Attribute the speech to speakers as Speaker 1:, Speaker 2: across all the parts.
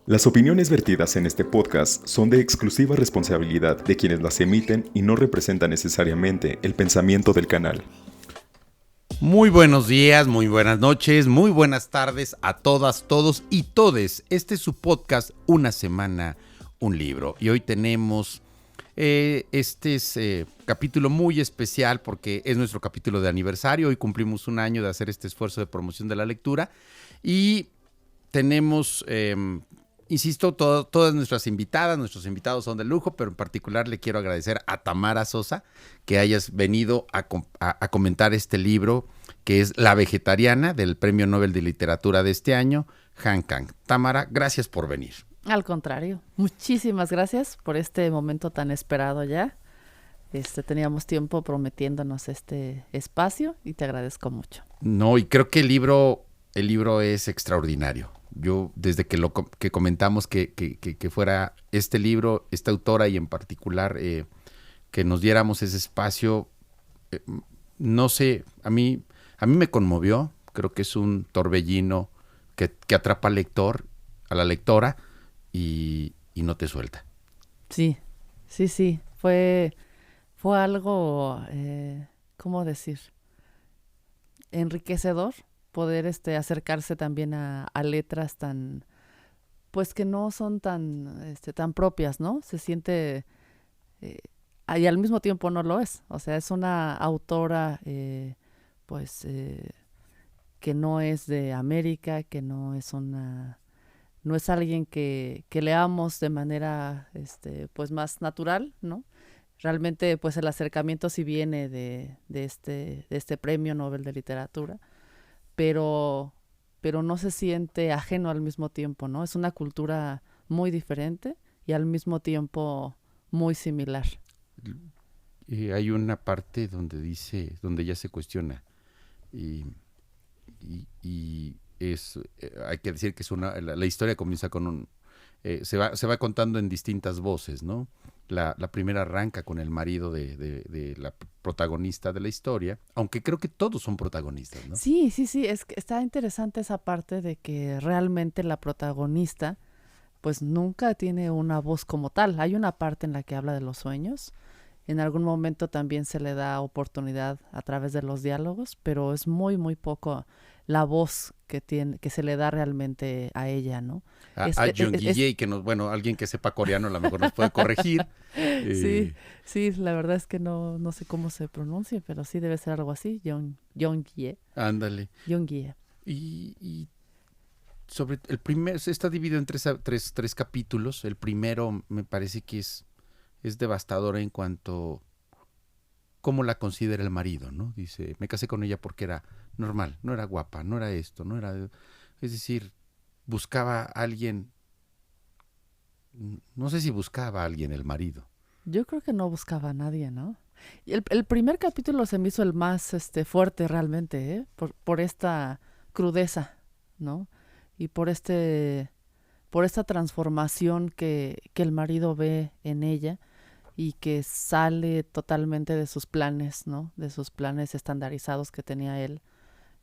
Speaker 1: Las opiniones vertidas en este podcast son de exclusiva responsabilidad de quienes las emiten y no representan necesariamente el pensamiento del canal.
Speaker 2: Muy buenos días, muy buenas noches, muy buenas tardes a todas, todos y todes. Este es su podcast Una Semana, un Libro. Y hoy tenemos capítulo muy especial porque es nuestro capítulo de aniversario. Hoy cumplimos un año de hacer este esfuerzo de promoción de la lectura. Y tenemos, insisto, todas nuestras invitadas, nuestros invitados son de lujo, pero en particular le quiero agradecer a Tamara Sosa que hayas venido a comentar este libro, que es La Vegetariana, del Premio Nobel de Literatura de este año, Han Kang. Tamara, gracias por venir.
Speaker 3: Al contrario, muchísimas gracias por este momento tan esperado ya. Teníamos tiempo prometiéndonos este espacio y te agradezco mucho.
Speaker 2: No, y creo que el libro es extraordinario. Yo, desde que comentamos que fuera este libro, esta autora y en particular que nos diéramos ese espacio, no sé, a mí me conmovió. Creo que es un torbellino que atrapa al lector, a la lectora y no te suelta.
Speaker 3: Sí. Fue algo, ¿cómo decir? Enriquecedor poder acercarse también a letras tan, pues que no son tan propias, ¿no? Se siente, y al mismo tiempo no lo es. O sea, es una autora, que no es de América, que no es alguien que leamos de manera, pues más natural, ¿no? Realmente, pues el acercamiento sí viene de este Premio Nobel de Literatura, pero no se siente ajeno al mismo tiempo, ¿no? Es una cultura muy diferente y al mismo tiempo muy similar.
Speaker 2: Hay una parte donde ella se cuestiona y es, hay que decir que es la historia comienza con se va contando en distintas voces, ¿no? La primera arranca con el marido de la protagonista de la historia, aunque creo que todos son protagonistas, ¿no?
Speaker 3: Sí, es que está interesante esa parte de que realmente la protagonista pues nunca tiene una voz como tal. Hay una parte en la que habla de los sueños. En algún momento también se le da oportunidad a través de los diálogos, pero es muy, muy poco la voz que se le da realmente a ella, ¿no?
Speaker 2: A Jung Guille, que alguien que sepa coreano a lo mejor nos puede corregir.
Speaker 3: Sí, la verdad es que no sé cómo se pronuncia, pero sí debe ser algo así, Jung Guille.
Speaker 2: Ándale.
Speaker 3: Jung Guille.
Speaker 2: Y sobre el primer, está dividido en tres capítulos. El primero me parece que es devastador en cuanto cómo la considera el marido, ¿no? Dice, me casé con ella porque era normal, no era guapa, no era esto, no era... Es decir, buscaba a alguien, no sé si buscaba a alguien el marido.
Speaker 3: Yo creo que no buscaba a nadie, ¿no? Y el primer capítulo se me hizo el más fuerte realmente, ¿eh? Por esta crudeza, ¿no? Y por esta transformación que el marido ve en ella y que sale totalmente de sus planes, ¿no? De sus planes estandarizados que tenía él.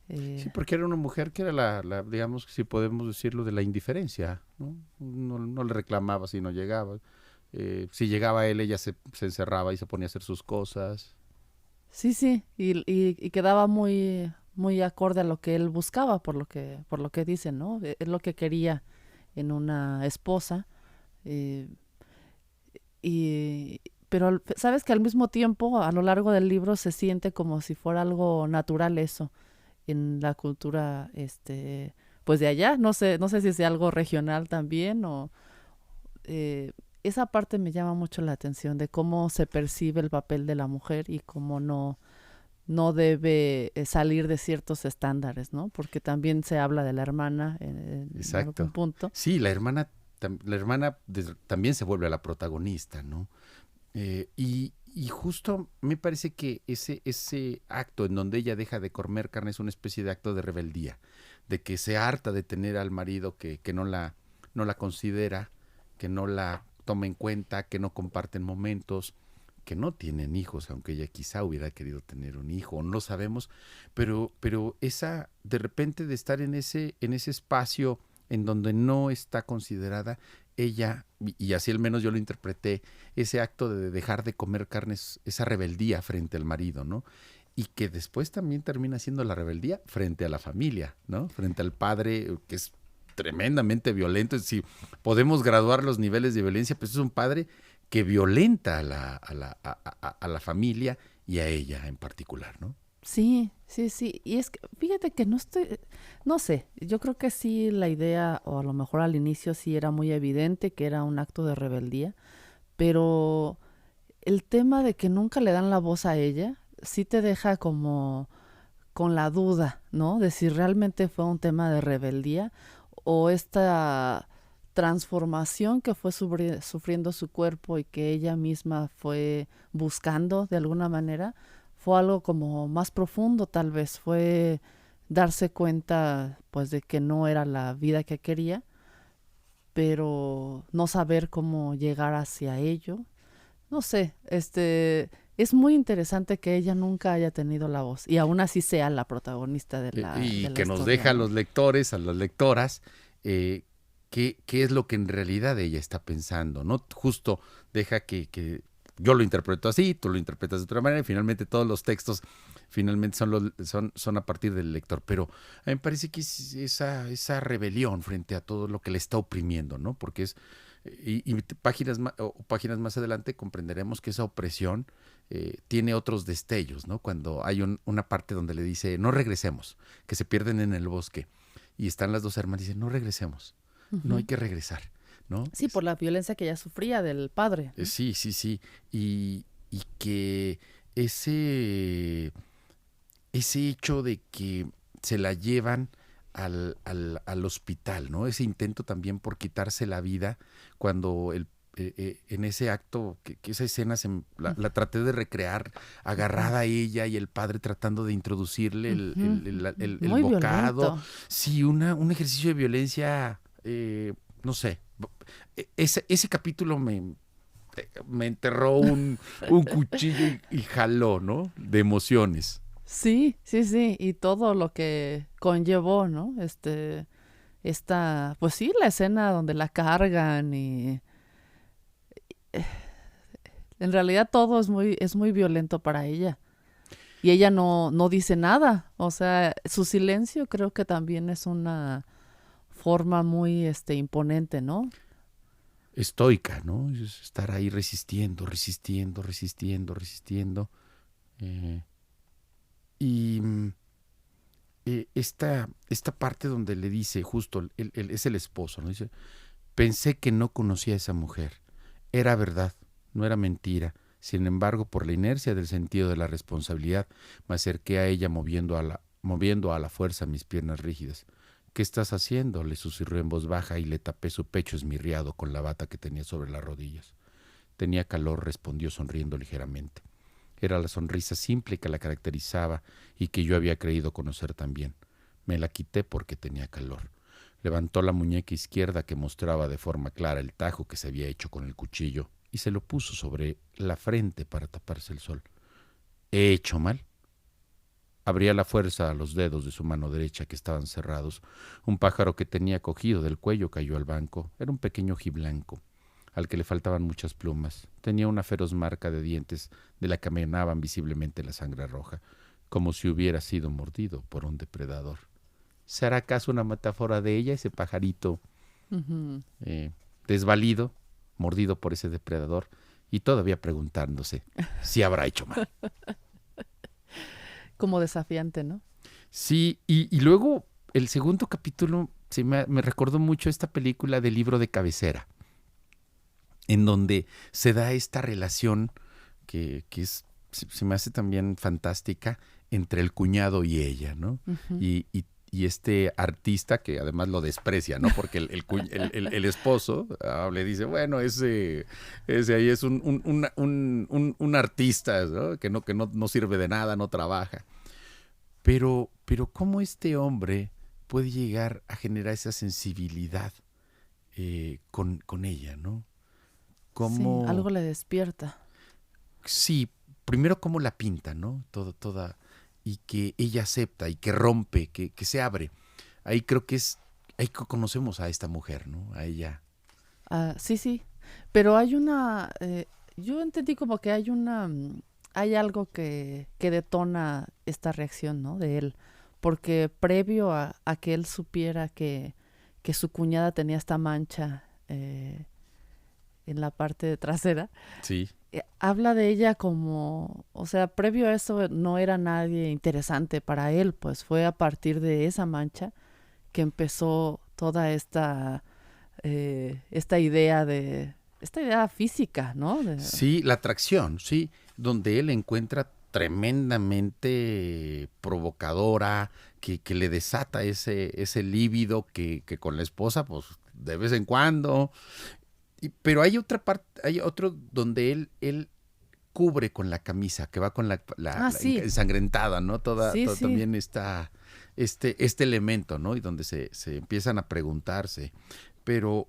Speaker 2: Sí, porque era una mujer que era digamos, si podemos decirlo, de la indiferencia, ¿no? No le reclamaba si no llegaba. Si llegaba él, ella se encerraba y se ponía a hacer sus cosas.
Speaker 3: Sí, y quedaba muy, muy acorde a lo que él buscaba, por lo que dicen, ¿no? Es lo que quería en una esposa. Pero sabes que al mismo tiempo, a lo largo del libro, se siente como si fuera algo natural eso, en la cultura, pues de allá. No sé si sea algo regional también o... esa parte me llama mucho la atención de cómo se percibe el papel de la mujer y cómo no debe salir de ciertos estándares, ¿no? Porque también se habla de la hermana en algún punto.
Speaker 2: Sí, la hermana también se vuelve a la protagonista, ¿no? Y justo me parece que ese acto en donde ella deja de comer carne es una especie de acto de rebeldía, de que se harta de tener al marido que no la considera, que no la toma en cuenta, que no comparten momentos, que no tienen hijos, aunque ella quizá hubiera querido tener un hijo, no lo sabemos, pero esa, de repente, de estar en ese espacio en donde no está considerada ella, y así al menos yo lo interpreté, ese acto de dejar de comer carnes, esa rebeldía frente al marido, ¿no? Y que después también termina siendo la rebeldía frente a la familia, ¿no? Frente al padre, que es tremendamente violento. Si podemos graduar los niveles de violencia, pues es un padre que violenta a la familia y a ella en particular, ¿no?
Speaker 3: Sí, sí, sí. Y es que, fíjate que no sé, yo creo que sí la idea, o a lo mejor al inicio sí era muy evidente que era un acto de rebeldía, pero el tema de que nunca le dan la voz a ella, sí te deja como con la duda, ¿no? De si realmente fue un tema de rebeldía o esta transformación que fue sufriendo su cuerpo y que ella misma fue buscando de alguna manera, fue algo como más profundo tal vez, fue darse cuenta pues de que no era la vida que quería, pero no saber cómo llegar hacia ello. No sé, es muy interesante que ella nunca haya tenido la voz y aún así sea la protagonista de
Speaker 2: Y
Speaker 3: de la
Speaker 2: que nos
Speaker 3: historia,
Speaker 2: deja a
Speaker 3: ¿no?
Speaker 2: los lectores, a las lectoras, qué es lo que en realidad ella está pensando, ¿no? Justo deja que yo lo interpreto así, tú lo interpretas de otra manera, y finalmente todos los textos finalmente son a partir del lector. Pero a mí me parece que es esa rebelión frente a todo lo que le está oprimiendo, ¿no? Porque y páginas más adelante comprenderemos que esa opresión tiene otros destellos, ¿no? Cuando hay una parte donde le dice, no regresemos, que se pierden en el bosque, y están las dos hermanas y dicen, no regresemos, no hay
Speaker 3: Ujú.
Speaker 2: que regresar, ¿no?
Speaker 3: Sí, por la violencia que ella sufría del padre, ¿no?
Speaker 2: Sí, sí, sí. Y que ese, ese hecho de que se la llevan al hospital, ¿no? Ese intento también por quitarse la vida cuando en ese acto, que esa escena la traté de recrear,
Speaker 3: Ujú,
Speaker 2: agarrada a ella y el padre tratando de introducirle
Speaker 3: ujú, ujú.
Speaker 2: el
Speaker 3: Muy
Speaker 2: bocado.
Speaker 3: violento.
Speaker 2: Sí, un ejercicio de violencia, no sé. Ese capítulo me enterró un cuchillo y jaló, ¿no? De emociones.
Speaker 3: Sí, sí, sí, y todo lo que conllevó, ¿no? Pues sí, la escena donde la cargan y en realidad todo es muy violento para ella. Y ella no dice nada. O sea, su silencio creo que también es una forma muy, imponente, ¿no?
Speaker 2: Estoica, ¿no? Es estar ahí resistiendo, resistiendo, resistiendo, resistiendo. eh, y esta parte donde le dice, justo, es el esposo, ¿no? Dice, pensé que no conocía a esa mujer. Era verdad, no era mentira. Sin embargo, por la inercia del sentido de la responsabilidad, me acerqué a ella moviendo a la fuerza mis piernas rígidas. ¿Qué estás haciendo?, le susurré en voz baja y le tapé su pecho esmirriado con la bata que tenía sobre las rodillas. Tenía calor, respondió sonriendo ligeramente. Era la sonrisa simple que la caracterizaba y que yo había creído conocer también. Me la quité porque tenía calor. Levantó la muñeca izquierda que mostraba de forma clara el tajo que se había hecho con el cuchillo y se lo puso sobre la frente para taparse el sol. ¿He hecho mal? Abría la fuerza a los dedos de su mano derecha que estaban cerrados. Un pájaro que tenía cogido del cuello cayó al banco. Era un pequeño ojiblanco, al que le faltaban muchas plumas. Tenía una feroz marca de dientes de la que emanaban visiblemente la sangre roja, como si hubiera sido mordido por un depredador. ¿Será acaso una metáfora de ella, ese pajarito
Speaker 3: Ujú.
Speaker 2: eh, desvalido, mordido por ese depredador, y todavía preguntándose si habrá hecho mal?
Speaker 3: Como desafiante, ¿no?
Speaker 2: Sí, y luego el segundo capítulo me recordó mucho esta película del libro de cabecera, en donde se da esta relación se me hace también fantástica entre el cuñado y ella, ¿no?
Speaker 3: Ujú.
Speaker 2: Y este artista que además lo desprecia, ¿no? Porque el esposo le dice, bueno, ese ahí es un artista, ¿no? Que no sirve de nada, no trabaja. Pero ¿cómo este hombre puede llegar a generar esa sensibilidad con ella, ¿no?
Speaker 3: Sí,
Speaker 2: Cómo,
Speaker 3: algo le despierta.
Speaker 2: sí, primero cómo la pinta, ¿no? Y que ella acepta y que rompe, que se abre. Ahí creo que es ahí conocemos a esta mujer, ¿no? A ella.
Speaker 3: Sí, sí, pero hay yo entendí como que hay algo que detona esta reacción, ¿no? De él, porque previo a que él supiera que su cuñada tenía esta mancha en la parte trasera,
Speaker 2: Sí.
Speaker 3: habla de ella como, o sea, previo a eso no era nadie interesante para él, pues fue a partir de esa mancha que empezó toda esta idea física, ¿no?
Speaker 2: Sí, la atracción, sí, donde él encuentra tremendamente provocadora, que le desata ese líbido que con la esposa, pues, de vez en cuando. Pero hay otra parte, hay otro donde él cubre con la camisa, que va con la
Speaker 3: Sí,
Speaker 2: ensangrentada, ¿no?
Speaker 3: sí, sí,
Speaker 2: También está este elemento, ¿no? Y donde se empiezan a preguntarse. Pero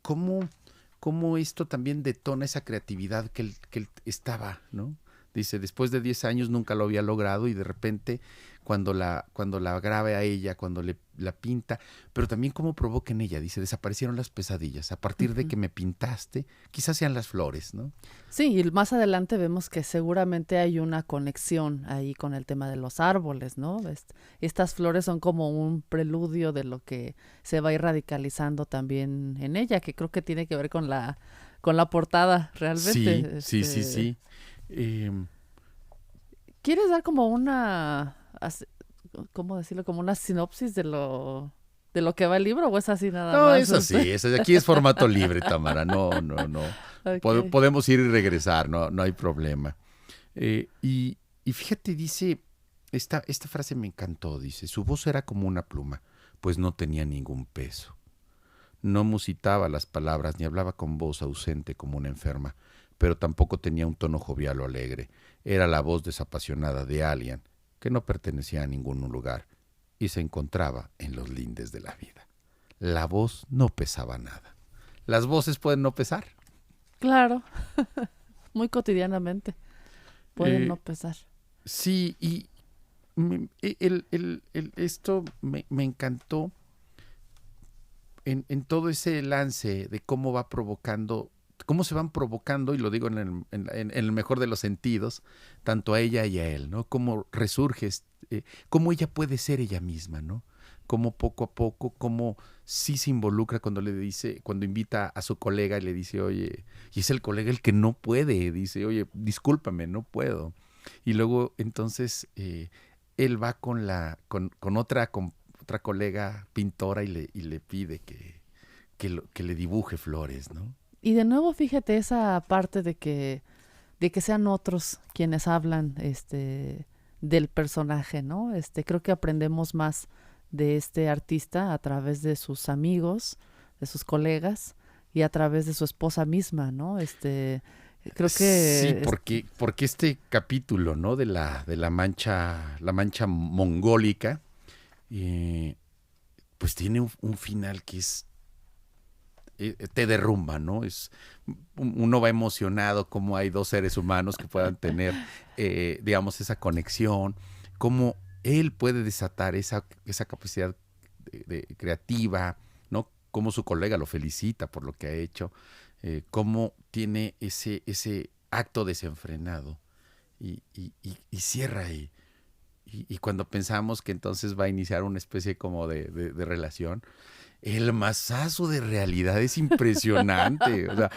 Speaker 2: ¿cómo esto también detona esa creatividad que él estaba, ¿no? Dice, después de 10 años nunca lo había logrado y de repente cuando la grabe a ella, cuando la pinta, pero también cómo provoca en ella, dice, desaparecieron las pesadillas. A partir de
Speaker 3: ujú.
Speaker 2: que me pintaste, quizás sean las flores, ¿no?
Speaker 3: Sí, y más adelante vemos que seguramente hay una conexión ahí con el tema de los árboles, ¿no? Estas flores son como un preludio de lo que se va a ir radicalizando también en ella, que creo que tiene que ver con la portada
Speaker 2: Sí,
Speaker 3: realmente.
Speaker 2: sí, sí, sí. Em,
Speaker 3: ¿Quieres dar como ¿cómo decirlo? Como una sinopsis de lo que va el libro o es así nada
Speaker 2: no,
Speaker 3: más?
Speaker 2: es así, aquí es formato libre, Tamara, no.
Speaker 3: Ok.
Speaker 2: Podemos ir y regresar, no hay problema. Y fíjate, dice, esta frase me encantó, dice, su voz era como una pluma, pues no tenía ningún peso. No musitaba las palabras ni hablaba con voz ausente como una enferma, pero tampoco tenía un tono jovial o alegre. Era la voz desapasionada de alguien que no pertenecía a ningún lugar y se encontraba en los lindes de la vida. La voz no pesaba nada. ¿Las voces pueden no pesar?
Speaker 3: Claro, muy cotidianamente. Pueden no
Speaker 2: Eh,
Speaker 3: pesar.
Speaker 2: sí, y esto me encantó en todo ese lance de cómo va provocando, cómo se van provocando, y lo digo en el mejor de los sentidos, tanto a ella y a él, ¿no? Cómo resurge, cómo ella puede ser ella misma, ¿no? Cómo poco a poco, cómo sí se involucra cuando le dice, cuando invita a su colega y le dice, oye, y es el colega el que no puede, dice, oye, discúlpame, no puedo. Y luego entonces él va con otra colega pintora y le pide que le dibuje flores, ¿no?
Speaker 3: Y de nuevo, fíjate esa parte de que sean otros quienes hablan del personaje, ¿no? Creo que aprendemos más de este artista a través de sus amigos, de sus colegas y a través de su esposa misma, ¿no? Creo
Speaker 2: Sí,
Speaker 3: que
Speaker 2: porque este capítulo, ¿no? De la mancha mongólica, eh, pues tiene un final que te derrumba, ¿no? Uno va emocionado como hay dos seres humanos que puedan tener, digamos, esa conexión, cómo él puede desatar esa capacidad creativa, ¿no? Cómo su colega lo felicita por lo que ha hecho, cómo tiene ese acto desenfrenado y cierra ahí. Y cuando pensamos que entonces va a iniciar una especie como de relación, el masazo de realidad es impresionante. O sea,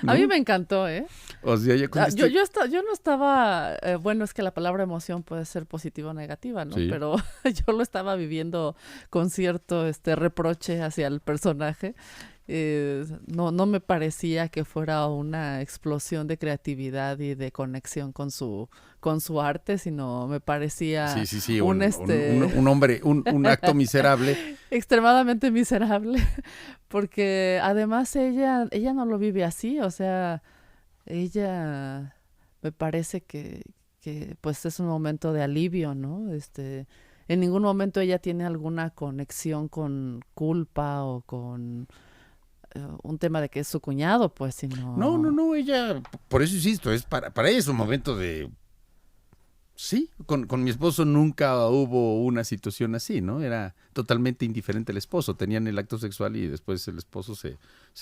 Speaker 3: a mí
Speaker 2: ¿no?
Speaker 3: me encantó, ¿eh?
Speaker 2: O sea, ya con este...
Speaker 3: Yo no estaba, bueno, es que la palabra emoción puede ser positiva o negativa, ¿no?
Speaker 2: Sí.
Speaker 3: Pero yo lo estaba viviendo con cierto reproche hacia el personaje. No me parecía que fuera una explosión de creatividad y de conexión con su arte, sino me parecía
Speaker 2: Sí,
Speaker 3: un
Speaker 2: un hombre, un acto miserable.
Speaker 3: extremadamente miserable, porque además ella no lo vive así, o sea, ella me parece que pues es un momento de alivio, ¿no? En ningún momento ella tiene alguna conexión con culpa o con un tema de que es su cuñado, pues, sino...
Speaker 2: No, ella, por eso insisto, para ella es un momento de Sí, con mi esposo nunca hubo una situación así, ¿no? Era totalmente indiferente el esposo. Tenían el acto sexual y después el esposo se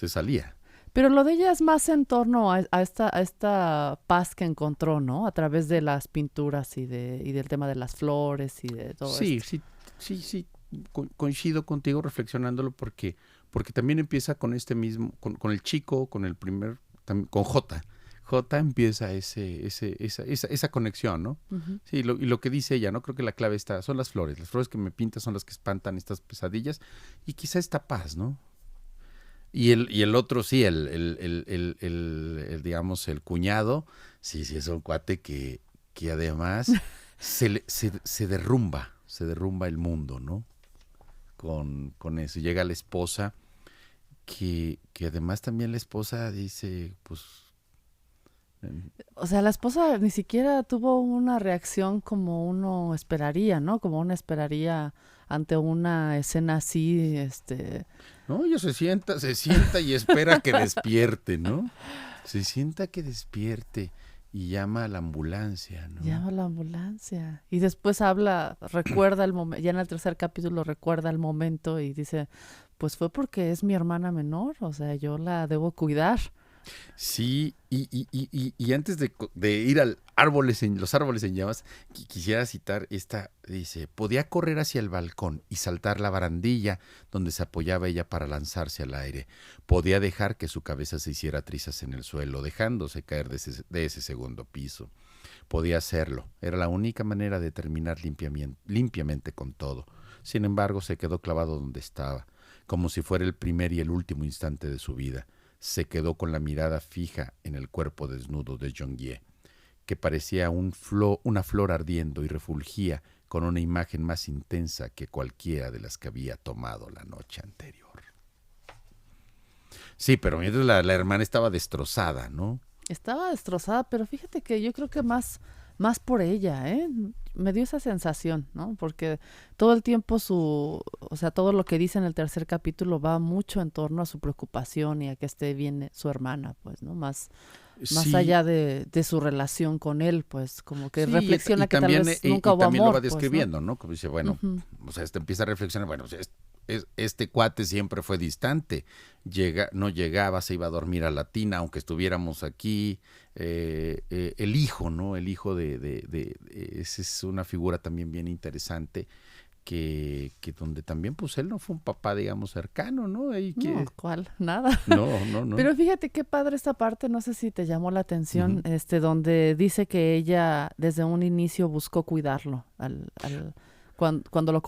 Speaker 2: salía.
Speaker 3: Pero lo de ella es más en torno a esta paz que encontró, ¿no? A través de las pinturas y del tema de las flores y de todo
Speaker 2: Sí,
Speaker 3: esto.
Speaker 2: sí, coincido contigo reflexionándolo porque también empieza con este mismo, con el chico, con el primer, con J. J empieza esa conexión, ¿no?
Speaker 3: Ujú.
Speaker 2: Sí, y lo que dice ella, ¿no? Creo que la clave está, son las flores que me pinta son las que espantan estas pesadillas y quizá esta paz, ¿no? Y el otro, sí, digamos, el cuñado, sí, es un cuate que además se derrumba el mundo, ¿no? Con eso. Llega la esposa, que además también la esposa dice, pues...
Speaker 3: O sea, la esposa ni siquiera tuvo una reacción como uno esperaría, ¿no? Como uno esperaría ante una escena así,
Speaker 2: No, ella se sienta y espera que despierte, ¿no? Se sienta que despierte y llama a la ambulancia, ¿no?
Speaker 3: llama a la ambulancia. Y después recuerda el momento, ya en el tercer capítulo recuerda el momento y dice, pues fue porque es mi hermana menor, o sea, yo la debo cuidar.
Speaker 2: Sí, y antes de ir los árboles en llamas, quisiera citar esta, dice, podía correr hacia el balcón y saltar la barandilla donde se apoyaba ella para lanzarse al aire. Podía dejar que su cabeza se hiciera trizas en el suelo, dejándose caer de ese segundo piso. Podía hacerlo, era la única manera de terminar limpiamente con todo. Sin embargo, se quedó clavado donde estaba, como si fuera el primer y el último instante de su vida. Se quedó con la mirada fija en el cuerpo desnudo de Jean-Guy, que parecía una flor ardiendo y refulgía con una imagen más intensa que cualquiera de las que había tomado la noche anterior. Sí, pero mientras la hermana estaba destrozada, ¿no?
Speaker 3: Estaba destrozada, pero fíjate que yo creo que más por ella, ¿eh? Me dio esa sensación, ¿no? Porque todo el tiempo o sea, todo lo que dice en el tercer capítulo va mucho en torno a su preocupación y a que esté bien su hermana, pues, ¿no? Más
Speaker 2: Sí,
Speaker 3: allá de su relación con él, pues, como que
Speaker 2: sí,
Speaker 3: reflexiona que tal
Speaker 2: también,
Speaker 3: vez nunca hubo
Speaker 2: también lo va
Speaker 3: amor, pues, ¿no?
Speaker 2: describiendo, ¿no? Como dice, bueno,
Speaker 3: Ujú.
Speaker 2: o sea, empieza a reflexionar, bueno, este cuate siempre fue distante, no llegaba, se iba a dormir a la tina, aunque estuviéramos aquí, el hijo, ¿no? El hijo esa es una figura también bien interesante, que donde también, pues, él no fue un papá, digamos, cercano, ¿no?
Speaker 3: No, ¿cuál? Nada.
Speaker 2: No.
Speaker 3: Pero fíjate qué padre esta parte, no sé si te llamó la atención,
Speaker 2: Ujú.
Speaker 3: donde dice que ella desde un inicio buscó cuidarlo,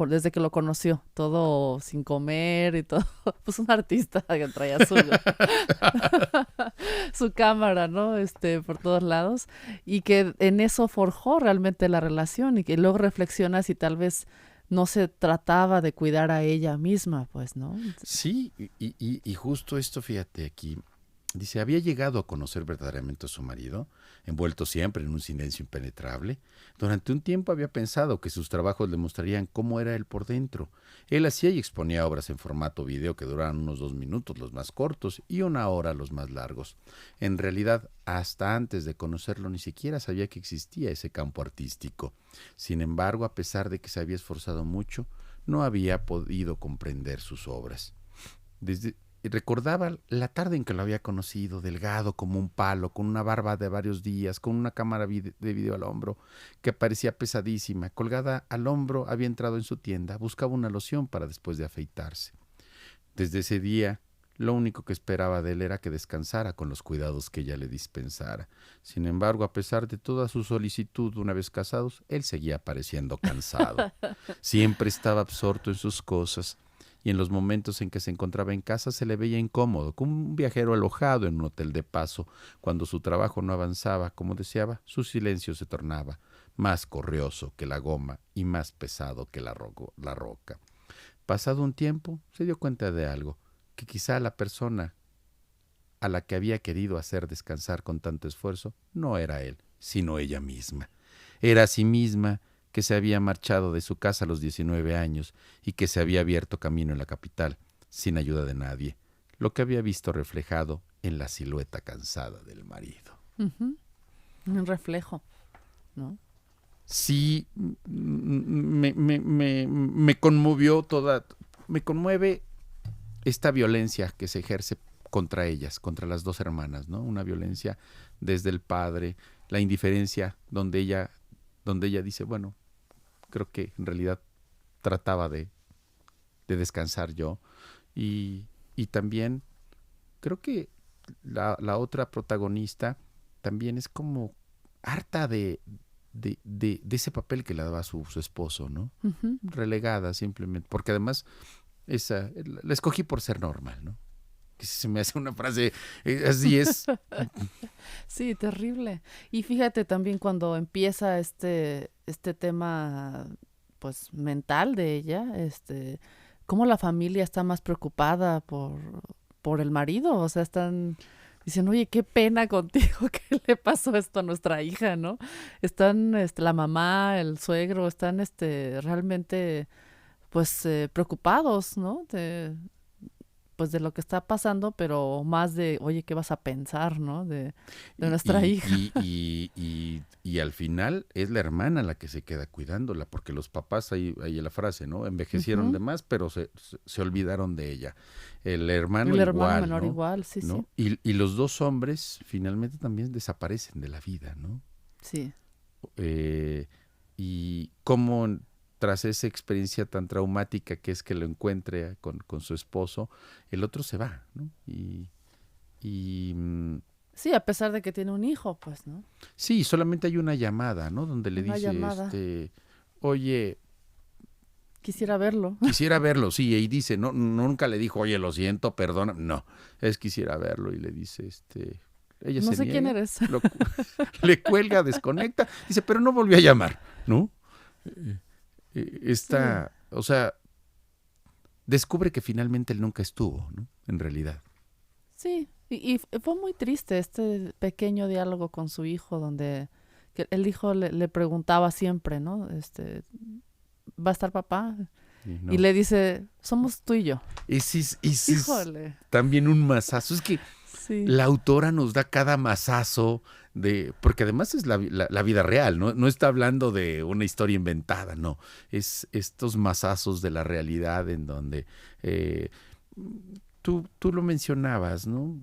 Speaker 3: desde que lo conoció, todo sin comer y todo, pues un artista que traía su cámara, ¿no? Por todos lados, y que en eso forjó realmente la relación y que luego reflexiona si tal vez no se trataba de cuidar a ella misma, pues, ¿no?
Speaker 2: Sí, y justo esto, fíjate aquí, dice, había llegado a conocer verdaderamente a su marido, envuelto siempre en un silencio impenetrable. Durante un tiempo había pensado que sus trabajos le mostrarían cómo era él por dentro. Él hacía y exponía obras en formato video que duraban unos 2 minutos los más cortos y 1 hora los más largos. En realidad, hasta antes de conocerlo ni siquiera sabía que existía ese campo artístico. Sin embargo, a pesar de que se había esforzado mucho, no había podido comprender sus obras. Recordaba la tarde en que lo había conocido, delgado como un palo, con una barba de varios días, con una cámara de video al hombro, que parecía pesadísima. Colgada al hombro, había entrado en su tienda, buscaba una loción para después de afeitarse. Desde ese día, lo único que esperaba de él era que descansara con los cuidados que ella le dispensara. Sin embargo, a pesar de toda su solicitud una vez casados, él seguía pareciendo cansado. Siempre estaba absorto en sus cosas, y en los momentos en que se encontraba en casa se le veía incómodo, como un viajero alojado en un hotel de paso. Cuando su trabajo no avanzaba como deseaba, su silencio se tornaba más correoso que la goma y más pesado que la roca. Pasado un tiempo, se dio cuenta de algo, que quizá la persona a la que había querido hacer descansar con tanto esfuerzo no era él, sino ella misma. Era a sí misma que se había marchado de su casa a los 19 años y que se había abierto camino en la capital, sin ayuda de nadie, lo que había visto reflejado en la silueta cansada del marido.
Speaker 3: Ujú. Un reflejo, ¿no?
Speaker 2: sí me conmovió me conmueve esta violencia que se ejerce contra ellas, contra las dos hermanas, ¿no? Una violencia desde el padre, la indiferencia donde ella dice, bueno, creo que en realidad trataba de descansar yo. Y también creo que la otra protagonista también es como harta de ese papel que le daba su esposo, ¿no?
Speaker 3: Ujú.
Speaker 2: Relegada simplemente, porque además la escogí por ser normal, ¿no? Que se me hace una frase, así es.
Speaker 3: Sí, terrible. Y fíjate también cuando empieza este tema, pues, mental de ella, cómo la familia está más preocupada por el marido. O sea, están diciendo, oye, qué pena contigo que le pasó esto a nuestra hija, ¿no? Están, la mamá, el suegro, están, realmente, pues, preocupados, ¿no? Pues de lo que está pasando, pero más de, oye, ¿qué vas a pensar, no? De nuestra hija.
Speaker 2: Y al final es la hermana la que se queda cuidándola, porque los papás, ahí la frase, ¿no? Envejecieron de
Speaker 3: Ujú.
Speaker 2: más, pero se olvidaron de ella. El hermano
Speaker 3: El hermano
Speaker 2: igual,
Speaker 3: menor
Speaker 2: ¿no?
Speaker 3: igual, sí, sí.
Speaker 2: ¿No? Y los dos hombres finalmente también desaparecen de la vida, ¿no?
Speaker 3: Sí.
Speaker 2: Eh, y cómo tras esa experiencia tan traumática que es que lo encuentre con su esposo, el otro se va, ¿no? Y
Speaker 3: Sí, a pesar de que tiene un hijo, pues, ¿no?
Speaker 2: sí, solamente hay una llamada, ¿no? Donde le
Speaker 3: Una
Speaker 2: dice,
Speaker 3: llamada.
Speaker 2: oye,
Speaker 3: Quisiera verlo.
Speaker 2: quisiera verlo, sí, y dice, no, nunca le dijo, oye, lo siento, perdona, no, es quisiera verlo, y le dice, ella
Speaker 3: No
Speaker 2: se
Speaker 3: sé quién
Speaker 2: niega,
Speaker 3: eres.
Speaker 2: le cuelga, desconecta, dice, pero no volvió a llamar, ¿no?
Speaker 3: Sí.
Speaker 2: O sea, descubre que finalmente él nunca estuvo, ¿no? En realidad.
Speaker 3: Sí. Y fue muy triste este pequeño diálogo con su hijo, donde que el hijo le preguntaba siempre, ¿no? ¿Va a estar papá?
Speaker 2: Y
Speaker 3: Y
Speaker 2: no.
Speaker 3: le dice, somos tú y yo.
Speaker 2: Ese es
Speaker 3: Híjole.
Speaker 2: también un masazo. Es que
Speaker 3: Sí.
Speaker 2: la autora nos da cada masazo porque además es la vida real, ¿no? No está hablando de una historia inventada, no. Es estos masazos de la realidad en donde eh, tú lo mencionabas, ¿no?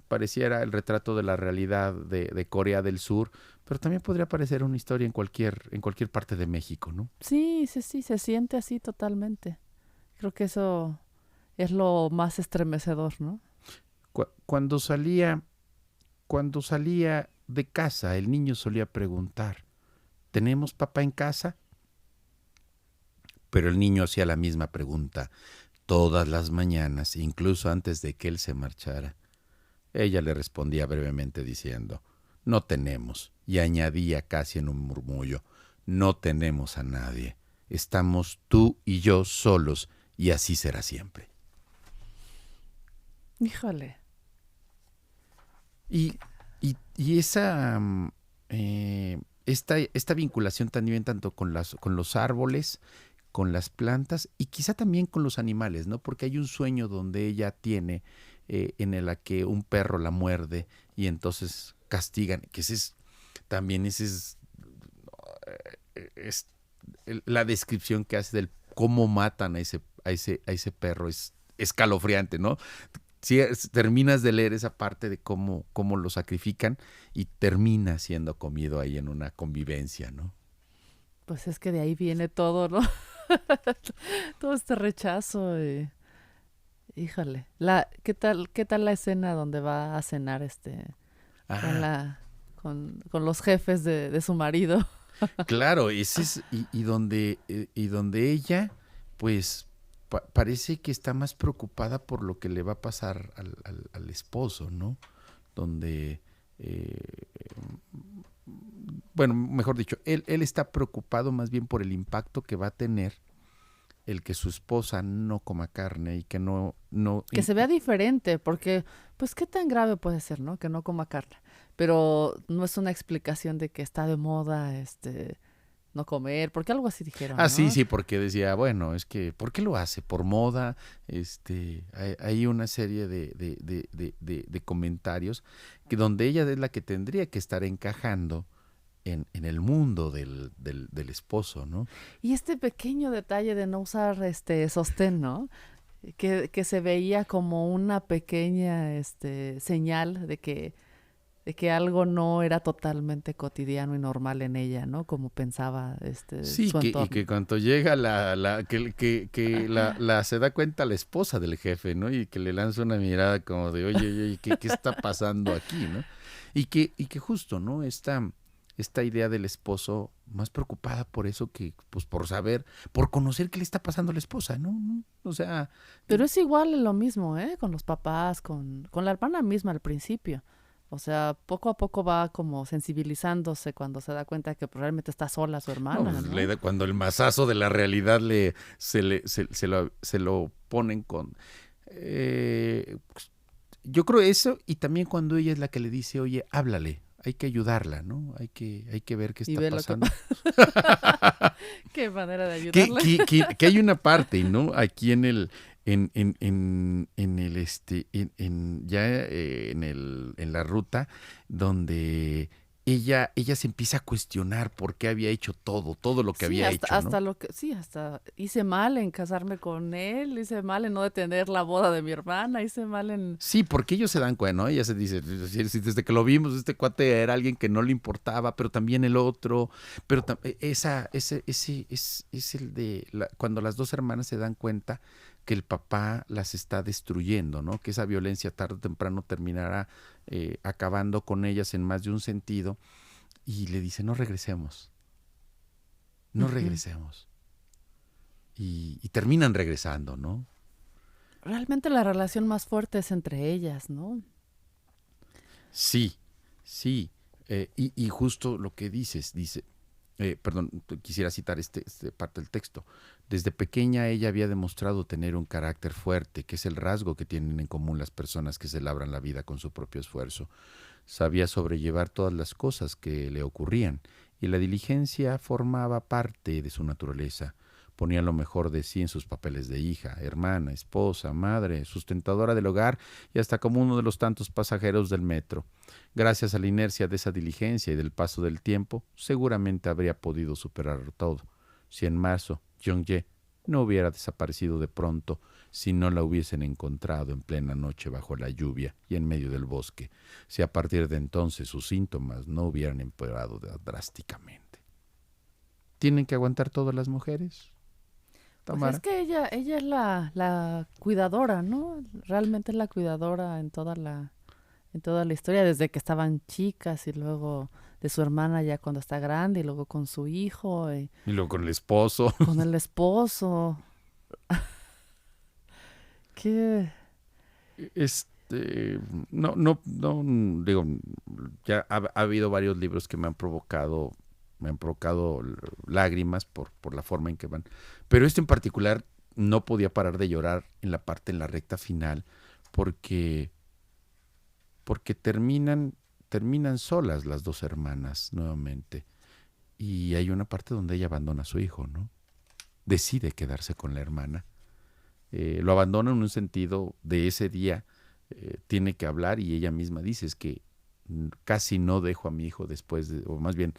Speaker 2: Pareciera el retrato de la realidad de Corea del Sur, pero también podría parecer una historia en cualquier parte de México, ¿no?
Speaker 3: Sí, sí, sí, se siente así totalmente. Creo que eso es lo más estremecedor, ¿no?
Speaker 2: Cu- cuando salía, cuando salía de casa, el niño solía preguntar, ¿tenemos papá en casa? Pero el niño hacía la misma pregunta todas las mañanas, incluso antes de que él se marchara. Ella le respondía brevemente diciendo, no tenemos, y añadía casi en un murmullo, no tenemos a nadie. Estamos tú y yo solos, y así será siempre.
Speaker 3: Híjole.
Speaker 2: Y, y esa esta vinculación también tanto con los árboles, con las plantas y quizá también con los animales, ¿no? Porque hay un sueño donde ella tiene en el que un perro la muerde y entonces castigan, que ese es la descripción que hace del cómo matan a ese perro es escalofriante, ¿no? Si terminas de leer esa parte de cómo lo sacrifican y termina siendo comido ahí en una convivencia, ¿no?
Speaker 3: Pues es que de ahí viene todo, ¿no? Todo este rechazo. Híjole. ¿Qué tal la escena donde va a cenar con
Speaker 2: Ah,
Speaker 3: la con los jefes de su marido?
Speaker 2: claro, ese es, y donde ella, pues, parece que está más preocupada por lo que le va a pasar al esposo, ¿no? Donde, eh, bueno, mejor dicho, él está preocupado más bien por el impacto que va a tener el que su esposa no coma carne y que no,
Speaker 3: Que se vea diferente, porque, pues, ¿qué tan grave puede ser, no? Que no coma carne. Pero no es una explicación de que está de moda, no comer, porque algo así dijeron,
Speaker 2: sí,
Speaker 3: ¿no?
Speaker 2: sí, porque decía, bueno, es que, ¿por qué lo hace? ¿Por moda? Hay una serie de comentarios que donde ella es la que tendría que estar encajando en el mundo del esposo, ¿no?
Speaker 3: Y este pequeño detalle de no usar sostén, ¿no? Que se veía como una pequeña señal de que algo no era totalmente cotidiano y normal en ella, ¿no? Como pensaba
Speaker 2: Sí,
Speaker 3: su
Speaker 2: y
Speaker 3: entorno.
Speaker 2: que cuando llega la se da cuenta la esposa del jefe, ¿no? Y que le lanza una mirada como de, oye, ¿qué está pasando aquí, no? Y que justo, ¿no? Esta idea del esposo más preocupada por eso que, pues, por saber, por conocer qué le está pasando a la esposa, ¿no? O sea,
Speaker 3: Pero es igual lo mismo, ¿eh? Con los papás, con la hermana misma al principio. O sea, poco a poco va como sensibilizándose cuando se da cuenta que pues, realmente está sola su
Speaker 2: no,
Speaker 3: hermana,
Speaker 2: pues,
Speaker 3: ¿no?
Speaker 2: cuando el mazazo de la realidad se lo ponen con... pues, yo creo eso, y también cuando ella es la que le dice, oye, háblale, hay que ayudarla, ¿no? Hay que ver qué
Speaker 3: Y
Speaker 2: está
Speaker 3: ve lo que
Speaker 2: pasando.
Speaker 3: Qué manera de
Speaker 2: que,
Speaker 3: ayudarla.
Speaker 2: que hay una parte, ¿no? Aquí en la ruta, donde ella se empieza a cuestionar por qué había hecho todo lo que
Speaker 3: Sí,
Speaker 2: había hecho, ¿no?
Speaker 3: hasta hice mal en casarme con él, hice mal en no detener la boda de mi hermana, hice mal en...
Speaker 2: Sí, porque ellos se dan cuenta, ¿no? Ella se dice, si desde que lo vimos, este cuate era alguien que no le importaba, pero también el otro, pero es el de cuando las dos hermanas se dan cuenta que el papá las está destruyendo, ¿no? Que esa violencia tarde o temprano terminará acabando con ellas en más de un sentido, y le dice, no regresemos, no
Speaker 3: Ujú.
Speaker 2: regresemos. Y terminan regresando, ¿no?
Speaker 3: Realmente la relación más fuerte es entre ellas, ¿no?
Speaker 2: Sí, sí. Y justo lo que dice, perdón, quisiera citar este parte del texto. Desde pequeña ella había demostrado tener un carácter fuerte, que es el rasgo que tienen en común las personas que se labran la vida con su propio esfuerzo. Sabía sobrellevar todas las cosas que le ocurrían, y la diligencia formaba parte de su naturaleza. Ponía lo mejor de sí en sus papeles de hija, hermana, esposa, madre, sustentadora del hogar y hasta como uno de los tantos pasajeros del metro. Gracias a la inercia de esa diligencia y del paso del tiempo, seguramente habría podido superar todo. Si en marzo Jung-ye no hubiera desaparecido de pronto, si no la hubiesen encontrado en plena noche bajo la lluvia y en medio del bosque, si a partir de entonces sus síntomas no hubieran empeorado drásticamente. ¿Tienen que aguantar todas las mujeres,
Speaker 3: Pues es
Speaker 2: Tamara?
Speaker 3: que ella es la cuidadora, ¿no? Realmente es la cuidadora en toda la historia, desde que estaban chicas y luego de su hermana ya cuando está grande y luego con su hijo y
Speaker 2: Y luego con el esposo.
Speaker 3: con el esposo. ¿Qué?
Speaker 2: Este, no, digo, ya ha habido varios libros que me han provocado lágrimas por la forma en que van. Pero este en particular no podía parar de llorar en la recta final, porque, porque terminan solas las dos hermanas nuevamente. Y hay una parte donde ella abandona a su hijo, ¿no? Decide quedarse con la hermana. Lo abandona en un sentido de ese día, tiene que hablar, y ella misma dice, es que casi no dejo a mi hijo después, o más bien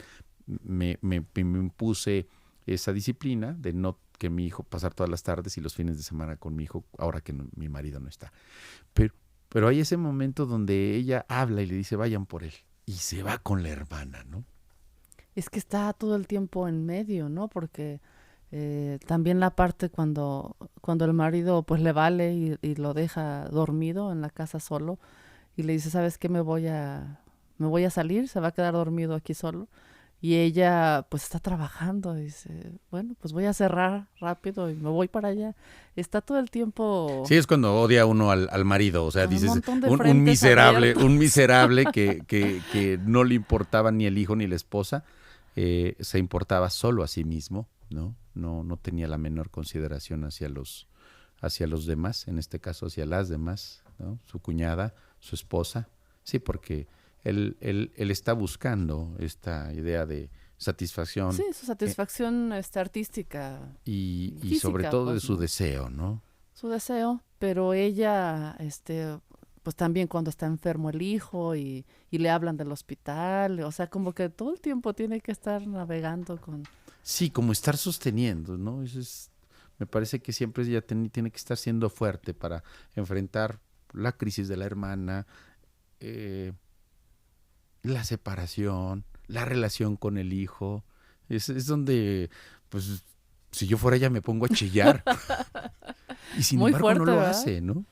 Speaker 2: me impuse esa disciplina de no que mi hijo pasar todas las tardes y los fines de semana con mi hijo, ahora que mi marido no está. Pero, pero hay ese momento donde ella habla y le dice, vayan por él, y se va con la hermana, ¿no?
Speaker 3: Es que está todo el tiempo en medio, ¿no? Porque también la parte cuando el marido pues le vale y lo deja dormido en la casa solo y le dice, ¿sabes qué? Me voy a salir, se va a quedar dormido aquí solo. Y ella pues está trabajando y dice, bueno, pues voy a cerrar rápido y me voy para allá. Está todo el tiempo
Speaker 2: Sí, es cuando odia uno al marido, o sea,
Speaker 3: con un
Speaker 2: dices,
Speaker 3: montón de
Speaker 2: un
Speaker 3: frentes
Speaker 2: miserable,
Speaker 3: abiertos.
Speaker 2: un miserable que no le importaba ni el hijo ni la esposa, se importaba solo a sí mismo, ¿no? No tenía la menor consideración hacia los demás, en este caso hacia las demás, ¿no? Su cuñada, su esposa, sí, porque él está buscando esta idea de
Speaker 3: Sí,
Speaker 2: satisfacción,
Speaker 3: su satisfacción artística
Speaker 2: y sobre
Speaker 3: física,
Speaker 2: todo de
Speaker 3: pues,
Speaker 2: su
Speaker 3: ¿no?
Speaker 2: deseo, ¿no?
Speaker 3: Su deseo, pero ella, pues también cuando está enfermo el hijo y le hablan del hospital, o sea, como que todo el tiempo tiene que estar navegando con...
Speaker 2: Sí, como estar sosteniendo, ¿no? Me parece que siempre ella tiene que estar siendo fuerte para enfrentar la crisis de la hermana, la separación, la relación con el hijo. Es donde, pues, si yo fuera ella me pongo a chillar. Y sin
Speaker 3: Muy
Speaker 2: embargo
Speaker 3: fuerte,
Speaker 2: no lo
Speaker 3: ¿verdad?
Speaker 2: hace, ¿no?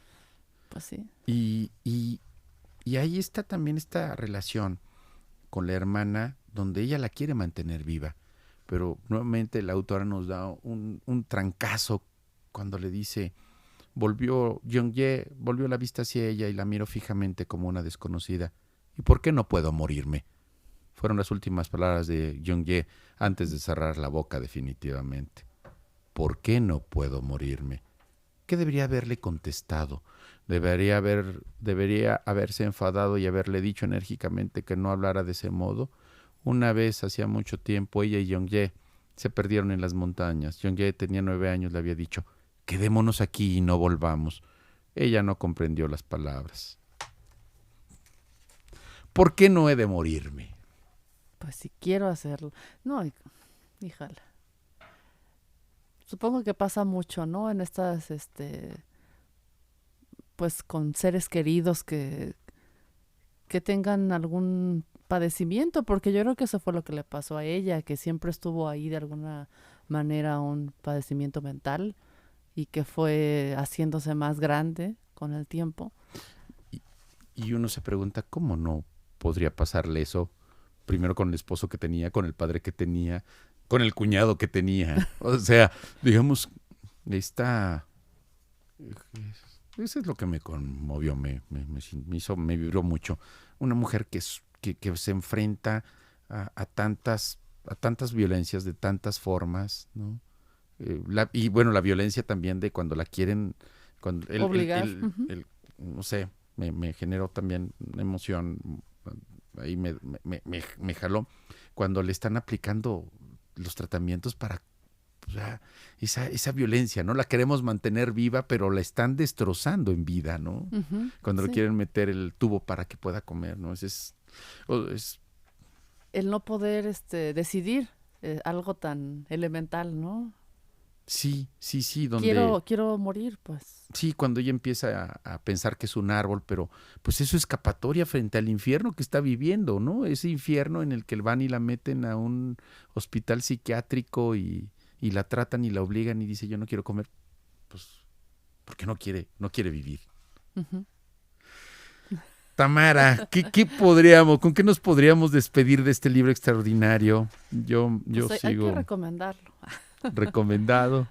Speaker 3: Pues sí.
Speaker 2: Y ahí está también esta relación con la hermana, donde ella la quiere mantener viva. Pero nuevamente la autora nos da un trancazo cuando le dice, volvió la vista hacia ella y la miró fijamente como una desconocida. ¿Y por qué no puedo morirme? Fueron las últimas palabras de Jung-ye antes de cerrar la boca definitivamente. ¿Por qué no puedo morirme? ¿Qué debería haberle contestado? Debería haberse enfadado y haberle dicho enérgicamente que no hablara de ese modo. Una vez, hacía mucho tiempo, ella y Jung-ye se perdieron en las montañas. Jung-ye tenía 9 años, le había dicho, quedémonos aquí y no volvamos. Ella no comprendió las palabras. ¿Por qué no he de morirme?
Speaker 3: Pues si quiero hacerlo. No, híjale. Supongo que pasa mucho, ¿no? En estas, pues con seres queridos que tengan algún padecimiento, porque yo creo que eso fue lo que le pasó a ella, que siempre estuvo ahí de alguna manera un padecimiento mental y que fue haciéndose más grande con el tiempo.
Speaker 2: Y uno se pregunta, ¿cómo no podría pasarle eso? Primero con el esposo que tenía, con el padre que tenía, con el cuñado que tenía. O sea, digamos, eso es lo que me conmovió, me vibró mucho. Una mujer que se enfrenta a tantas violencias de tantas formas, ¿no? Y bueno, la violencia también de cuando la quieren, cuando
Speaker 3: obligar.
Speaker 2: no sé, me generó también una emoción, ahí me jaló, cuando le están aplicando los tratamientos para, o sea, esa violencia, ¿no? La queremos mantener viva, pero la están destrozando en vida, ¿no? Cuando le quieren meter el tubo para que pueda comer, ¿no? Es
Speaker 3: el no poder decidir algo tan elemental, ¿no?
Speaker 2: Sí, donde...
Speaker 3: Quiero morir, pues.
Speaker 2: Sí, cuando ella empieza a pensar que es un árbol, pero pues eso es escapatoria frente al infierno que está viviendo, ¿no? Ese infierno en el que van y la meten a un hospital psiquiátrico y la tratan y la obligan y dice, yo no quiero comer, pues, porque no quiere vivir.
Speaker 3: Uh-huh.
Speaker 2: Tamara, ¿con qué nos podríamos despedir de este libro extraordinario? Yo
Speaker 3: Pues
Speaker 2: sigo...
Speaker 3: Hay que recomendarlo.
Speaker 2: Recomendado.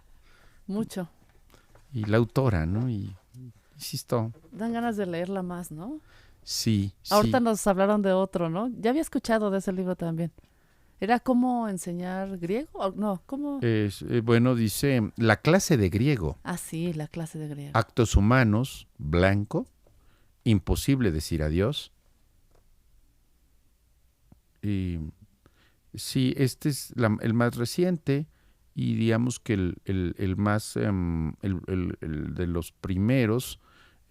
Speaker 3: Mucho.
Speaker 2: Y la autora, ¿no? Y insisto.
Speaker 3: Dan ganas de leerla más, ¿no?
Speaker 2: Sí.
Speaker 3: Ahorita nos hablaron de otro, ¿no? Ya había escuchado de ese libro también. ¿Era cómo enseñar griego? No, ¿cómo?
Speaker 2: Bueno, dice, la clase de griego.
Speaker 3: Ah, sí, la clase de griego.
Speaker 2: Actos humanos, blanco, imposible decir adiós. Y sí, este es el más reciente. Y digamos que el más, el de los primeros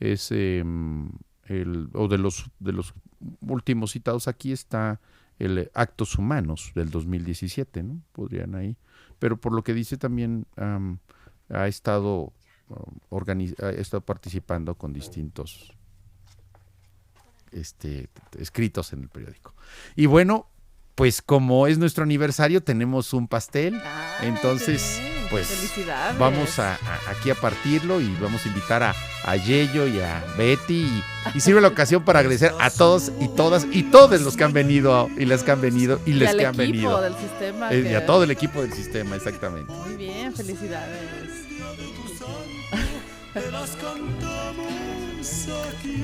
Speaker 2: es, o de los últimos citados aquí está el Actos Humanos del 2017, ¿no? Podrían ahí. Pero por lo que dice también ha estado participando con distintos escritos en el periódico. Y bueno, pues como es nuestro aniversario, tenemos un pastel. Entonces, pues
Speaker 3: felicidades.
Speaker 2: Vamos aquí a partirlo y vamos a invitar a Yeyo y a Betty. Y sirve la ocasión para agradecer a todos y todas y todos los que han venido y las que han venido y les que han venido.
Speaker 3: Del sistema
Speaker 2: Y a todo el equipo del sistema, exactamente.
Speaker 3: Muy bien, felicidades.
Speaker 4: Te las cantamos aquí.